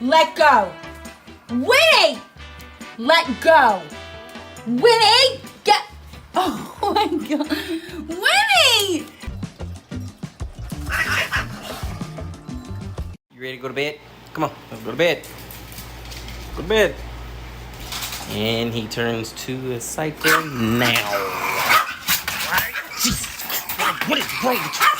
Let go. Winnie! Let go. Winnie! Get. Oh my God. Winnie! You ready to go to bed? Come on, let's go to bed. Go to bed. And he turns to a psycho now. Jesus, what is wrong with you?